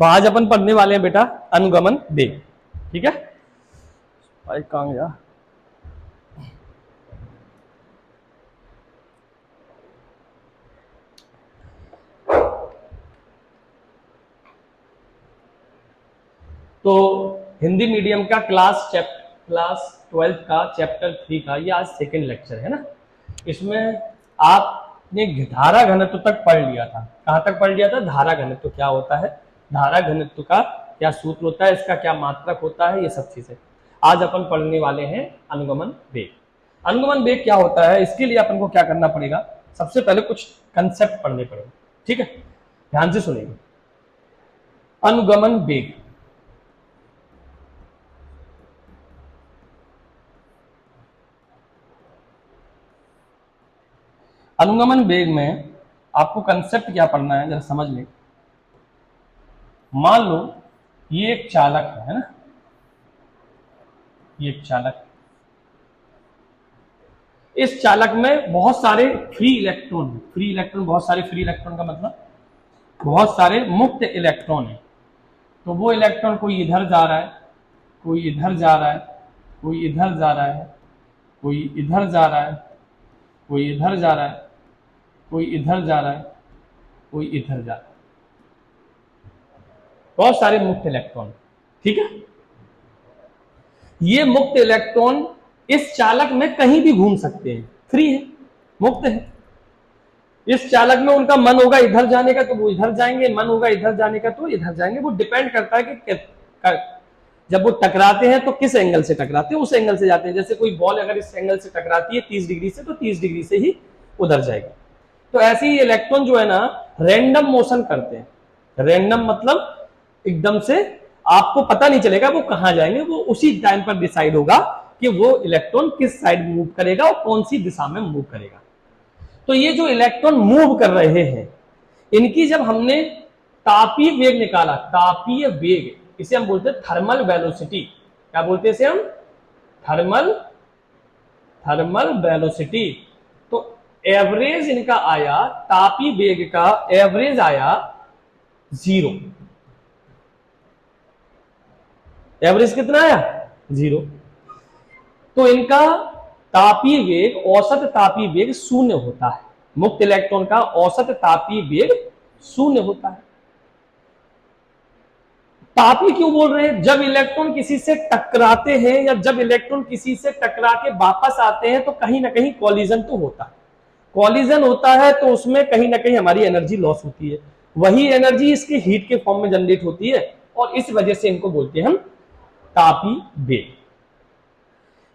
तो आज अपन पढ़ने वाले हैं बेटा अनुगमन वेग। ठीक है भाई, कहाँ गया? तो हिंदी मीडियम का क्लास 12 का चैप्टर 3 का ये आज सेकंड लेक्चर है ना। इसमें आपने धारा घनत्व तक पढ़ लिया था। कहाँ तक पढ़ लिया था? धारा घनत्व क्या होता है, धारा घनत्व का क्या सूत्र होता है, इसका क्या मात्रक होता है, ये सब चीजें आज अपन पढ़ने वाले हैं। अनुगमन वेग, अनुगमन वेग क्या होता है, इसके लिए अपन को क्या करना पड़ेगा? सबसे पहले कुछ कंसेप्ट पढ़ने पड़ेंगे। ठीक है, ध्यान से सुनिए। अनुगमन वेग, अनुगमन वेग में आपको कंसेप्ट क्या पढ़ना है जरा समझ लें। मान लो ये एक चालक है ना, ये एक चालक, इस चालक में बहुत सारे फ्री इलेक्ट्रॉन, फ्री इलेक्ट्रॉन, बहुत सारे फ्री इलेक्ट्रॉन का मतलब बहुत सारे मुक्त इलेक्ट्रॉन है। तो वो इलेक्ट्रॉन कोई इधर जा रहा है, कोई इधर जा रहा है, कोई इधर जा रहा है, कोई इधर जा रहा है, कोई इधर जा रहा है, कोई इधर जा रहा है, कोई इधर जा रहा है, बहुत सारे मुक्त इलेक्ट्रॉन। ठीक है, ये मुक्त इलेक्ट्रॉन इस चालक में कहीं भी घूम सकते हैं, फ्री है, मुक्त है। इस चालक में उनका मन होगा इधर जाने का तो वो इधर जाएंगे, मन होगा इधर जाने का तो इधर जाएंगे। वो डिपेंड करता है कि जब वो टकराते हैं तो किस एंगल से टकराते हैं, उस एंगल से जाते हैं। जैसे कोई बॉल अगर इस एंगल से टकराती है 30 डिग्री से, तो 30 डिग्री से ही उधर जाएगी। तो ऐसे ही इलेक्ट्रॉन जो है ना रैंडम मोशन करते हैं। रैंडम मतलब एकदम से आपको पता नहीं चलेगा वो कहां जाएंगे, वो उसी टाइम पर डिसाइड होगा कि वो इलेक्ट्रॉन किस साइड मूव करेगा और कौन सी दिशा में मूव करेगा। तो ये जो इलेक्ट्रॉन मूव कर रहे हैं, इनकी जब हमने तापीय वेग निकाला, तापीय वेग, इसे हम बोलते हैं थर्मल वेलोसिटी। क्या बोलते हैं इसे हम? Thermal, thermal velocity. तो एवरेज इनका आया, तापीय वेग का एवरेज आया 0। एवरेज कितना आया? 0। तो इनका तापीय वेग, औसत तापीय वेग 0 होता है। मुक्त इलेक्ट्रॉन का औसत तापीय वेग 0 होता है। तापीय क्यों बोल रहे हैं? जब इलेक्ट्रॉन किसी से टकराते हैं या जब इलेक्ट्रॉन किसी से टकरा के वापस आते हैं तो कहीं ना कहीं कॉलिजन तो होता है। कॉलिजन होता है तो उसमें कहीं ना कहीं हमारी एनर्जी लॉस होती है। वही एनर्जी इसकी हीट के फॉर्म में जनरेट होती है और इस वजह से इनको बोलते हैं हम तापीय वेग।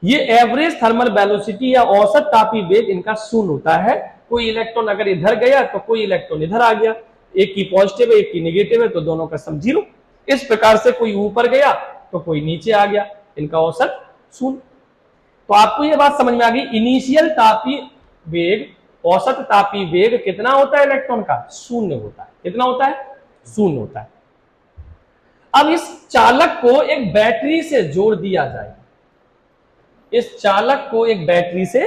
ये एवरेज थर्मल वेलोसिटी या औसत तापीय वेग इनका 0 होता है। कोई इलेक्ट्रॉन अगर इधर गया तो कोई इलेक्ट्रॉन इधर आ गया, एक की पॉजिटिव है एक की नेगेटिव है तो दोनों का सम 0। इस प्रकार से कोई ऊपर गया तो कोई नीचे आ गया, इनका औसत 0। तो आपको यह बात समझ में आ गई, इनिशियल तापीय वेग, औसत तापीय वेग कितना होता है इलेक्ट्रॉन का? 0 होता है। कितना होता है? 0 होता है। अब इस चालक को एक बैटरी से जोड़ दिया जाए, इस चालक को एक बैटरी से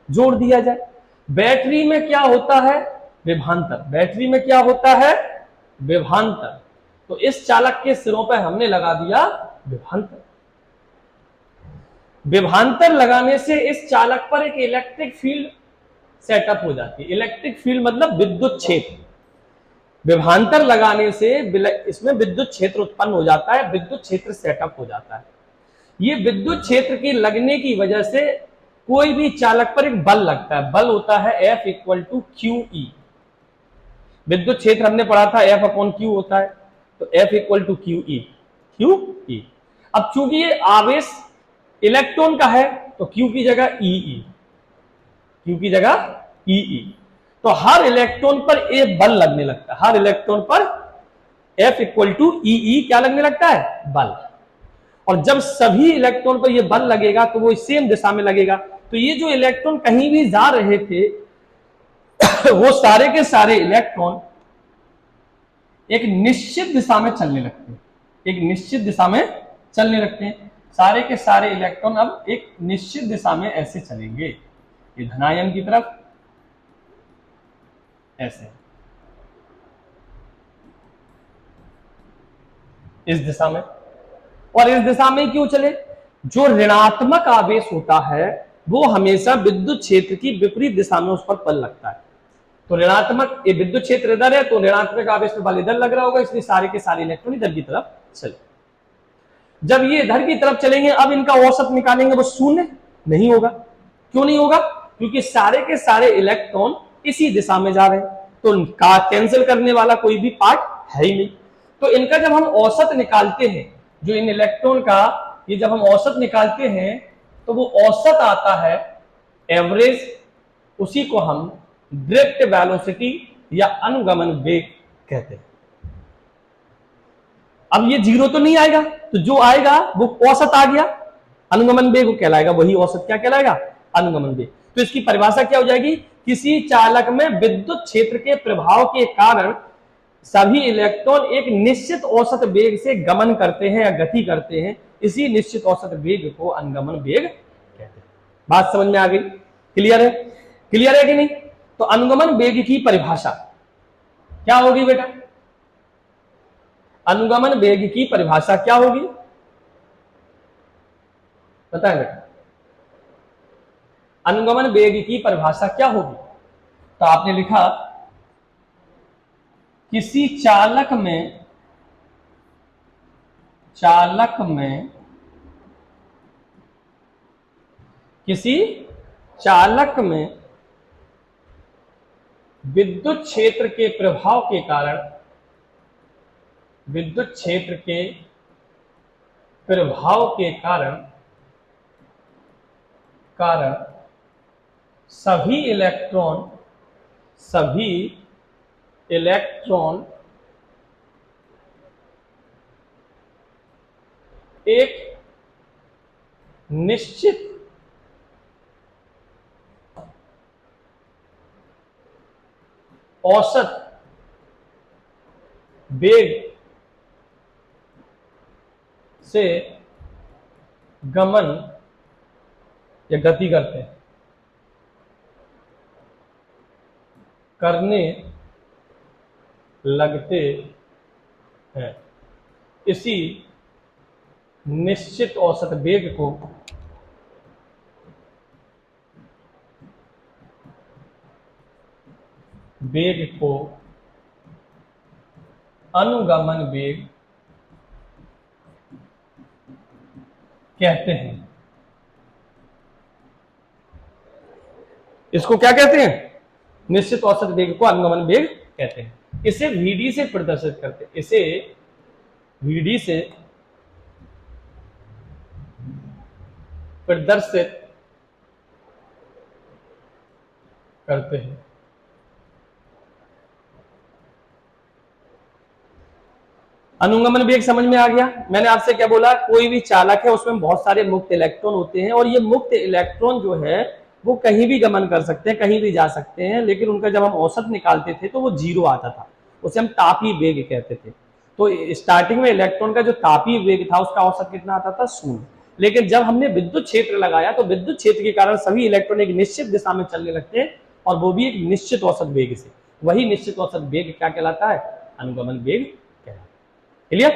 जोड़ दिया जाए। बैटरी में क्या होता है? विभवांतर। बैटरी में क्या होता है? विभवांतर। तो इस चालक के सिरों पर हमने लगा दिया विभवांतर। विभवांतर लगाने से इस चालक पर एक इलेक्ट्रिक फील्ड सेटअप हो जाती है। इलेक्ट्रिक फील्ड मतलब विद्युत क्षेत्र। विभवांतर लगाने से इसमें विद्युत क्षेत्र उत्पन्न हो जाता है, विद्युत क्षेत्र सेटअप हो जाता है। ये विद्युत क्षेत्र की लगने की वजह से कोई भी चालक पर एक बल लगता है। बल होता है F = QE। विद्युत क्षेत्र हमने पढ़ा था F/Q होता है, तो F = QE। QE। अब चूंकि ये आवेश इलेक्ट्रॉन का है तो Q की जगह EE, Q की जगह EE। तो हर इलेक्ट्रॉन पर एक बल लगने लगता है। हर इलेक्ट्रॉन पर F = EE क्या लगने लगता है? बल। और जब सभी इलेक्ट्रॉन पर यह बल लगेगा तो वो सेम दिशा में लगेगा। तो ये जो इलेक्ट्रॉन कहीं भी जा रहे थे वो सारे के सारे इलेक्ट्रॉन एक निश्चित दिशा में चलने लगते हैं। एक निश्चित दिशा में चलने लगते हैं। सारे के सारे इलेक्ट्रॉन अब एक निश्चित दिशा में ऐसे चलेंगे, ये धनायन की तरफ ऐसे। इस दिशा में, और इस दिशा में क्यों चले? जो ऋणात्मक आवेश होता है वो हमेशा विद्युत क्षेत्र की विपरीत दिशा में उस पर बल लगता है। तो ऋणात्मक, ये विद्युत क्षेत्र इधर है तो ऋणात्मक आवेश पे बल इधर लग रहा होगा, इसलिए सारे के सारे इलेक्ट्रॉन इधर की तरफ चले। जब ये इधर की तरफ चलेंगे, अब इनका औसत निकालेंगे, वो शून्य नहीं होगा। क्यों नहीं होगा? क्योंकि सारे के सारे इलेक्ट्रॉन इसी दिशा में जा रहे हैं, तो का कैंसिल करने वाला कोई भी पार्ट है ही नहीं। तो इनका जब हम औसत निकालते हैं, जो इन इलेक्ट्रॉन का ये जब हम औसत निकालते हैं तो वो औसत आता है एवरेज, उसी को हम ड्रिफ्ट वेलोसिटी या अनुगमन वेग कहते हैं। अब ये जीरो तो नहीं आएगा, तो जो आएगा वो औसत आ गया, अनुगमन वेग कहलाएगा, वही औसत क्या कहलाएगा? अनुगमन वेग। तो इसकी परिभाषा क्या हो जाएगी? किसी चालक में विद्युत क्षेत्र के प्रभाव के कारण सभी इलेक्ट्रॉन एक निश्चित औसत वेग से गमन करते हैं या गति करते हैं, इसी निश्चित औसत वेग को अनुगमन वेग कहते हैं। बात समझ में आ गई? क्लियर है? क्लियर है कि नहीं? तो अनुगमन वेग की परिभाषा क्या होगी बेटा? अनुगमन वेग की परिभाषा क्या होगी? पता है बेटा? अनुगमन वेग की परिभाषा क्या होगी? तो आपने लिखा किसी चालक में किसी चालक में विद्युत क्षेत्र के प्रभाव के कारण सभी इलेक्ट्रॉन एक निश्चित औसत वेग से गमन या गति करने लगते हैं, इसी निश्चित औसत वेग को अनुगमन वेग कहते हैं। इसको क्या कहते हैं? निश्चित औसत वेग को अनुगमन वेग कहते हैं। इसे VD से प्रदर्शित करते हैं, इसे VD से प्रदर्शित करते हैं। अनुगमन वेग समझ में आ गया? मैंने आपसे क्या बोला? कोई भी चालक है उसमें बहुत सारे मुक्त इलेक्ट्रॉन होते हैं, और ये मुक्त इलेक्ट्रॉन जो है वो कहीं भी गमन कर सकते हैं, कहीं भी जा सकते हैं, लेकिन उनका जब हम औसत निकालते थे तो वो जीरो आता था, उसे हम तापीय वेग कहते थे। तो स्टार्टिंग में इलेक्ट्रॉन का जो तापीय वेग था उसका औसत कितना आता था? शून्य। लेकिन जब हमने विद्युत क्षेत्र लगाया तो विद्युत क्षेत्र के कारण सभी इलेक्ट्रॉन एक निश्चित दिशा में चलने लगते हैं, और वो भी एक निश्चित औसत वेग से। वही निश्चित औसत वेग क्या कहलाता है? अनुगमन वेग कहलाता है। क्लियर?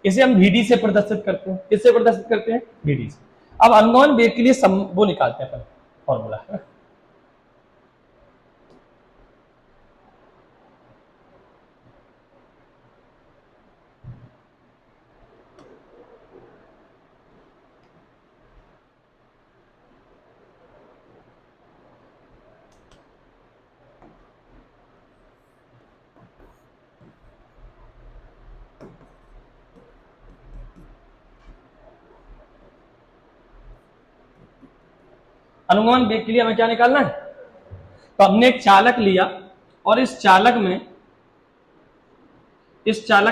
इसे हम VD से प्रदर्शित करते हैं। किससे प्रदर्शित करते हैं? VD से। अब अनुगमन वेग के लिए वो निकालते हैं फॉर्मूला। अनुगमन वेग के लिए हमें क्या निकालना है? तो हमने एक चालक लिया और इस चालक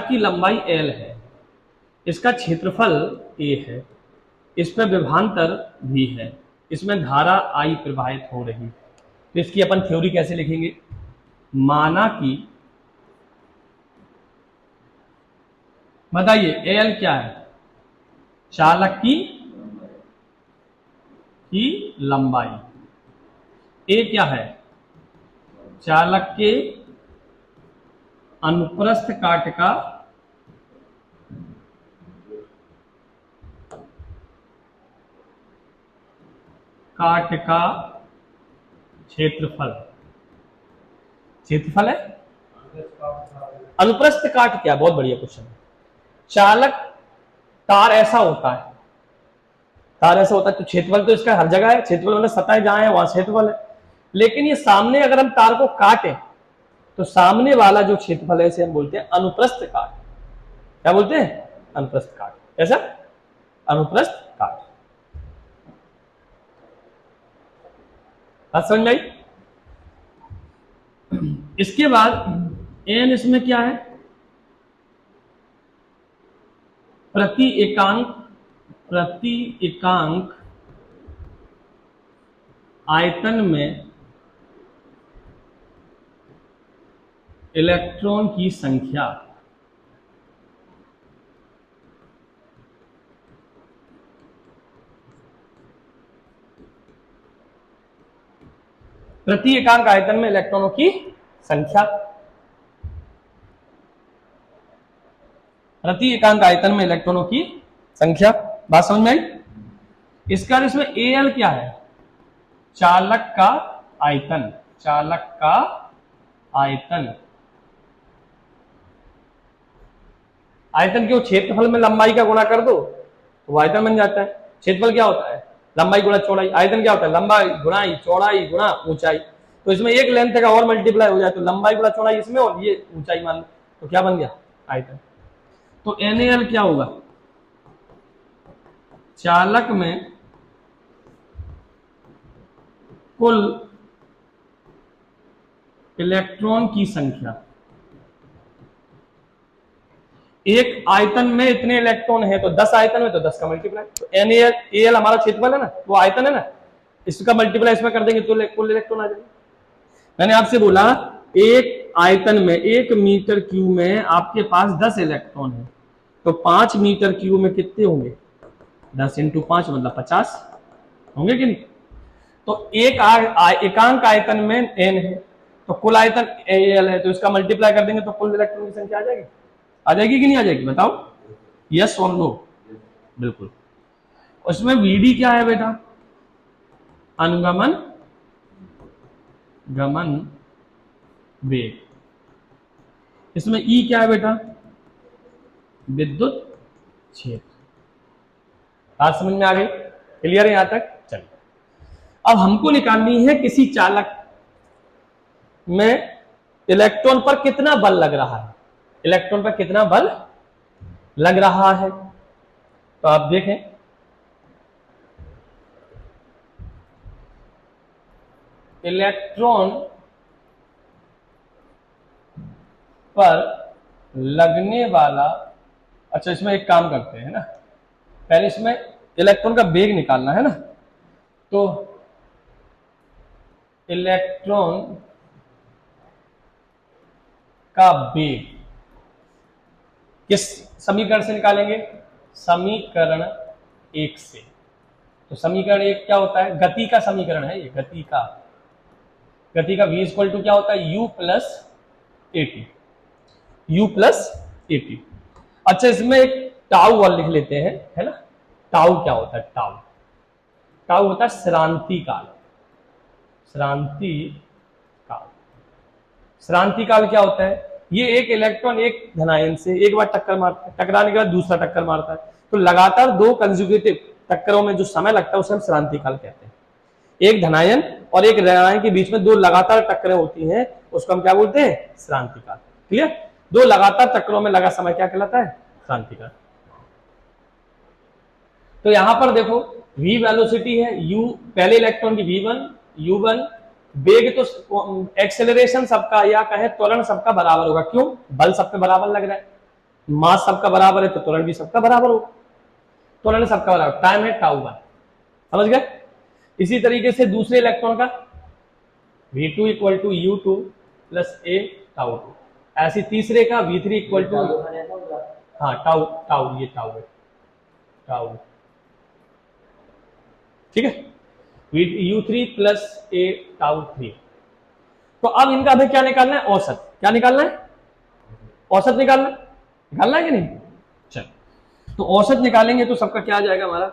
की लंबाई L है, इसका क्षेत्रफल A है, इसमें विभवांतर V है, इसमें धारा I प्रवाहित हो रही है। तो इसकी अपन थ्योरी कैसे लिखेंगे? माना कि, बताइए L क्या है? चालक की लंबाई। A क्या है? चालक के अनुप्रस्थ काट का काट का क्षेत्रफल, क्षेत्रफल है। अनुप्रस्थ काट क्या, बहुत बढ़िया क्वेश्चन है। चालक तार ऐसा होता है, तार ऐसा होता है तो क्षेत्रफल तो इसका हर जगह है, क्षेत्रफल मतलब सतह जहां है वहां क्षेत्रफल है। लेकिन ये सामने अगर हम तार को काटे तो सामने वाला जो क्षेत्रफल है इसे हम बोलते हैं अनुप्रस्थ काट। क्या बोलते हैं? अनुप्रस्थ काट। ऐसा अनुप्रस्थ काट। बात समझ में आई? इसके बाद एन इसमें क्या है? प्रति एकांक आयतन में इलेक्ट्रॉन की संख्या। प्रति एकांक आयतन में इलेक्ट्रॉनों की संख्या, प्रति एकांक आयतन में इलेक्ट्रॉनों की संख्या। बात समझ में आई? इसका इसमें एल क्या है? चालक का आयतन, चालक का आयतन। आयतन क्यों? क्षेत्रफल में लंबाई का गुणा कर दो तो वो आयतन बन जाता है। क्षेत्रफल क्या होता है? लंबाई गुणा चौड़ाई। आयतन क्या होता है? लंबाई गुणा चौड़ाई गुणा ऊंचाई। तो इसमें एक लेंथ का और मल्टीप्लाई हो जाए तो लंबाई गुणा चौड़ाई इसमें और ये ऊंचाई मान लो, तो क्या बन गया? आयतन। तो NaL क्या होगा? चालक में कुल इलेक्ट्रॉन की संख्या। एक आयतन में इतने इलेक्ट्रॉन है तो 10 आयतन में तो 10 का मल्टीप्लाई। तो NaL हमारा क्षेत्रफल है ना, वो आयतन है ना, इसका मल्टीप्लाई इसमें कर देंगे तो कुल इलेक्ट्रॉन आ जाएंगे। मैंने आपसे बोला एक आयतन में 1 मीटर क्यूब में आपके पास 10 इलेक्ट्रॉन है तो 5 मीटर क्यूब में कितने होंगे? 10 × 5 मतलब 50 होंगे कि नहीं? तो एक एकांक आयतन में n है तो कुल आयतन AL है तो इसका मल्टीप्लाई कर देंगे तो कुल इलेक्ट्रॉन की संख्या आ जाएगी। आ जाएगी कि नहीं आ जाएगी? बताओ यस और नो। बिल्कुल। उसमें VD क्या है बेटा? अनुगमन गमन वेग। इसमें E क्या है बेटा? विद्युत क्षेत्र। बात समझ में आ गई? क्लियर है यहां तक? चलिए अब हमको निकालनी है किसी चालक में इलेक्ट्रॉन पर कितना बल लग रहा है। इलेक्ट्रॉन पर कितना बल लग रहा है तो आप देखें इलेक्ट्रॉन पर लगने वाला। अच्छा इसमें एक काम करते हैं ना, पहले इसमें इलेक्ट्रॉन का वेग निकालना है ना। तो इलेक्ट्रॉन का वेग किस समीकरण से निकालेंगे? समीकरण 1 से। तो समीकरण 1 क्या होता है? गति का समीकरण है ये, गति का v इक्वल टू क्या होता है? u plus eighty. अच्छा इसमें एक टाउ और लिख लेते हैं, है ना। टाउ क्या होता है? टाउ होता है श्रांति काल। श्रांति काल क्या होता है? ये एक इलेक्ट्रॉन एक धनायन से एक बार टक्कर मारता है, टकराने के बाद दूसरा टक्कर मारता है, तो लगातार 2 कंसेक्यूटिव टक्करों में जो समय लगता है उसे हम श्रांति काल कहते हैं। एक धनायन और एक ऋणायन के बीच में 2 लगातार टक्करें होती हैं, उसको हम क्या बोलते हैं? श्रांति काल। क्लियर? 2 लगातार टक्करों में लगा समय क्या कहलाता है? श्रांति काल। तो यहां पर देखो v वेलोसिटी है, u पहले इलेक्ट्रॉन की v1 u1। वेग तो एक्सेलरेशन सबका या कहे त्वरण सबका बराबर होगा। क्यों? बल सबका बराबर लग रहा है, मास सबका बराबर है तो त्वरण भी सबका बराबर होगा। त्वरण सबका बराबर, टाइम है τ1। समझ गए? इसी तरीके से दूसरे इलेक्ट्रॉन का v2 equal to u2 plus a τ2। ऐसे तीसरे का v3 इक्वल टू हाँ टाउ ये टाउ है, टाउ। ठीक है, u3 प्लस a τ3। तो अब इनका हमें क्या निकालना है? औसत। क्या निकालना है? औसत निकालना है कि नहीं? चल तो औसत निकालेंगे तो सबका क्या आ जाएगा हमारा?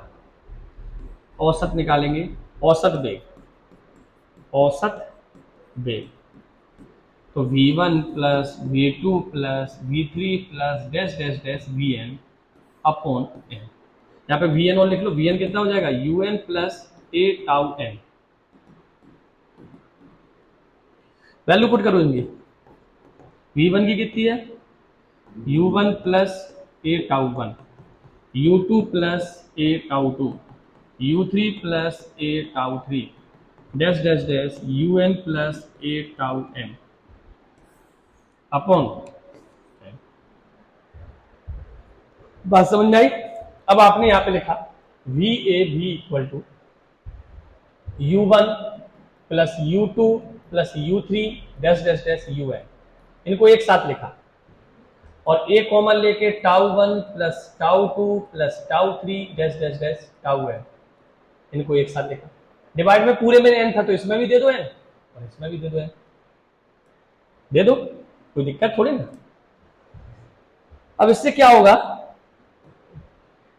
औसत निकालेंगे औसत वेग, औसत वेग, तो v1 plus v2 plus v3 plus dash dash dash vn upon n। यहाँ पे vn और लिख लो, vn कितना हो जाएगा un plus a tau n। Value put करो इनकी, v1 की कितनी है u1 plus a tau 1, u2 plus a tau 2, u3 plus a tau 3 dash dash dash un plus a tau n upon. बात समझ में आई? अब आपने यहां पे लिखा v a v equal to u1 plus u2 plus u3 dash dash dash un, इनको एक साथ लिखा और ए कॉमन लेके tau 1 plus tau 2 plus tau 3 dash dash dash tau n, इनको एक साथ लिखा। डिवाइड में पूरे में n था तो इसमें भी दे दो n और इसमें भी दे दो n, दे दो, कोई दिक्कत थोड़ी ना। अब इससे क्या होगा,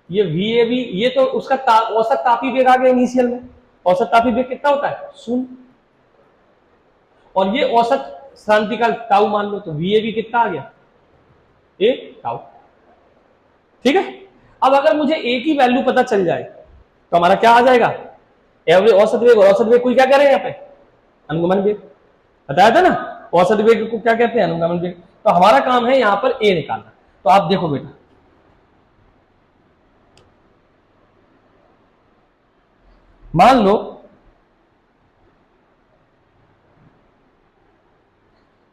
ये VAB ये तो उसका औसत तापी वेग आ गया इनिशियल में। औसत तापी वेग कितना होता है 0, और ये औसत क्रांतिकाल टाउ मान लो, तो VAB कितना आ गया ए टाउ। ठीक है, अब अगर मुझे ए की वैल्यू पता चल जाए तो हमारा क्या आ जाएगा, एवरेज औसत वेग। और औसत वेग को क्या कह रहे हैं यहाँ पे, अनुगमन वेग, बताया था ना। औसत वेग को क्या कहते हैं, अनुगमन वेग। तो हमारा काम है यहाँ पर ए निकालना। तो आप देखो बेटा, मान लो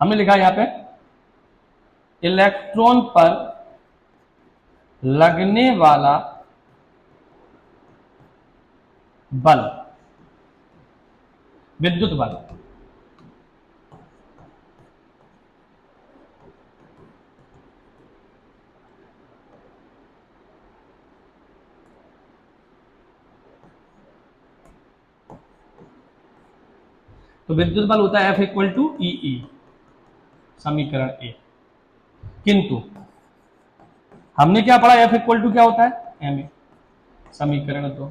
हमने लिखा यहां पे इलेक्ट्रॉन पर लगने वाला बल, विद्युत बल, तो विद्युत बल होता है F इक्वल टू ई, समीकरण ए। किंतु हमने क्या पढ़ा, F इक्वल टू क्या होता है ma, समीकरण 2।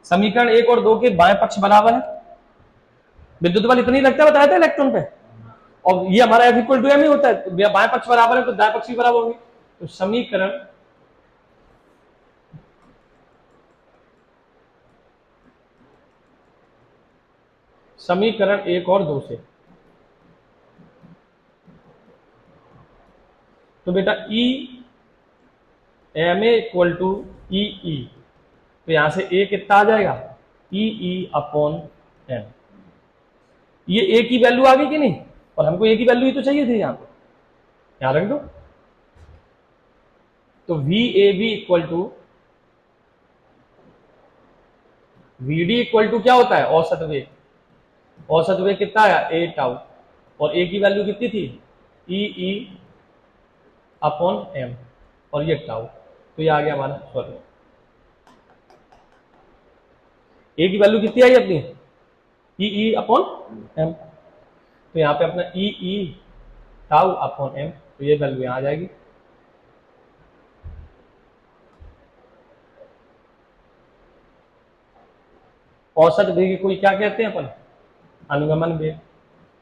समीकरण 1 और 2 के बाएं पक्ष बराबर है, विद्युत बल इतना ही लगता है, बताया था इलेक्ट्रॉन पे, और ये हमारा F इक्वल टू m ही होता है, तो बाएं पक्ष बराबर है तो दाएं पक्ष भी बराबर होंगे। तो समीकरण 1 और 2 से, तो बेटा E ma इक्वल टू ई, तो यहां से A कितना आ जाएगा ई अपॉन m। ये A की वैल्यू आ गई कि नहीं, और हमको A की वैल्यू ही तो चाहिए थी, यहां पे यहां रख दो। तो VAB equal to VD equal to क्या होता है, औसत वेग। औसत वेग कितना आया ए टाउ, और A की वैल्यू कितनी थी ई अपॉन m, और ये टाउ, तो ये आ गया हमारा सॉरी। A की वैल्यू कितनी आई अपनी ई अपॉन m, तो यहाँ पे अपना ई टाउ अपॉन m, तो ये वैल्यू यहाँ आ जाएगी। औसत वेग को क्या कहते हैं अपन, अनुगमन वेग।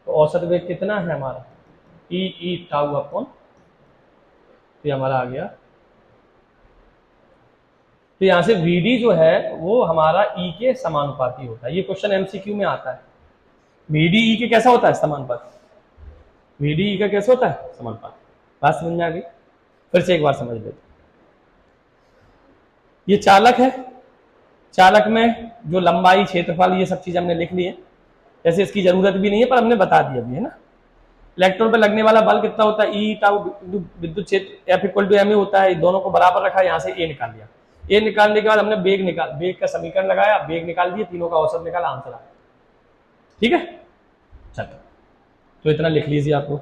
तो औसत वेग कितना है हमारा ई टाउ अपॉन, तो ये हमारा आ गया। तो यहां से VD जो है वो हमारा E के समानुपाती होता है। ये क्वेश्चन MCQ में आता है, VD E के कैसा होता है, समानुपाती। VD E का कैसा होता है, समानुपाती। बात समझ में आ गई, फिर से एक बार समझ लेते। ये चालक है, चालक में जो लंबाई, क्षेत्रफल, ये सब चीज हमने लिख ली है, जैसे इसकी जरूरत भी नहीं है पर हमने बता दिया भी है ना। इलेक्ट्रॉन पर लगने वाला बल कितना होता है ई टाउ, विद्युत क्षेत्र F इक्वल टू m होता है, दोनों को बराबर रखा, यहाँ से A निकाल दिया। A निकालने के बाद हमने वेग का समीकरण लगाया, वेग निकाल दिया, तीनों का औसत निकाला, आंसर आया। ठीक है, चलो तो इतना लिख लीजिए आपको।